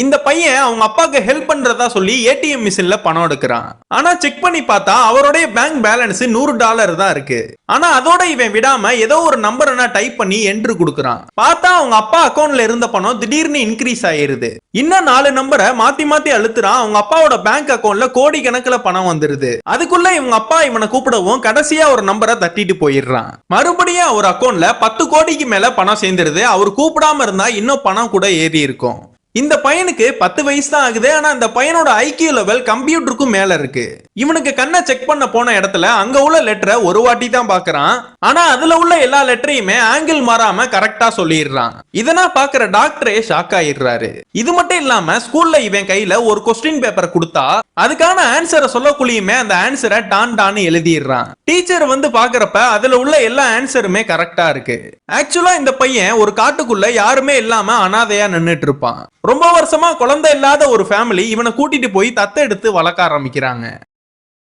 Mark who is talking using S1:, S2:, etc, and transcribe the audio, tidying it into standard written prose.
S1: இந்த பையன் அவங்க அப்பாக்கு ஹெல்ப் பண்றதா சொல்லி ஏடிஎம் மிஷின்ல பணம் எடுக்கிறான். ஆனா செக் பண்ணி பார்த்தா அவருடைய பேங்க் பேலன்ஸ் $100 தான் இருக்கு. ஆனா அதோட இவன் விடாம ஏதோ ஒரு நம்பரை டைப் பண்ணி என்ட்ரு கொடுக்கறான். பார்த்தா அவங்க அப்பா அக்கவுண்ட்ல இருந்த பணம் திடீர்னு இன்க்ரீஸ் ஆயிருது. இன்னும் 4 நம்பரை மாத்தி மாத்தி அழுத்துறான். அவங்க அப்பாவோட பேங்க் அக்கவுண்ட்ல கோடி கணக்குல பணம் வந்துருது. அதுக்குள்ள இவங்க அப்பா இவனை கூப்பிடவும் கடைசியா ஒரு நம்பரை தட்டிட்டு போயிடுறான். மறுபடியும் அவர் அக்கவுண்ட்ல 10 கோடிக்கு மேல பணம் சேர்ந்துருது. அவர் கூப்பிடாம இருந்தா இன்னும் பணம் கூட ஏறி இருக்கும். இந்த பையனுக்கு 10 வயசு தான் ஆகுது. ஆனா இந்த பையனோட ஐக்கியூ லெவல் கம்ப்யூட்டருக்கும் மேல இருக்கு. இவனுக்கு கண்ணை செக் பண்ண போன இடத்துல அங்க உள்ள லெட்டரை ஒரு வாட்டி தான் பாக்குறான். ஆனா அதுல உள்ள எல்லா லெட்டரையுமே ஆங்கிள் மாறாம கரெக்டா சொல்லிடுறான். இதனா பாக்குற டாக்டரே ஷாக் ஆயிடுறாரு. இது மட்டும் இல்லாம ஸ்கூல்ல இவன் கையில ஒரு கொஸ்டின் பேப்பர் கொடுத்தா அதுக்கான ஆன்சரை சொல்லக்குள்ளியுமே அந்த ஆன்சரை டான்னு எழுதிடுறான். டீச்சர் வந்து பாக்குறப்ப அதுல உள்ள எல்லா ஆன்சருமே கரெக்டா இருக்கு. ஆக்சுவலா இந்த பையன் ஒரு காட்டுக்குள்ள யாருமே இல்லாம அனாதையா நின்னுட்டு இருப்பான். ரொம்ப வருஷமா குழந்தை இல்லாத ஒரு ஃபேமிலி இவனை கூட்டிட்டு போய் தத்தெடுத்து வளர்க்க ஆரம்பிக்கிறாங்க.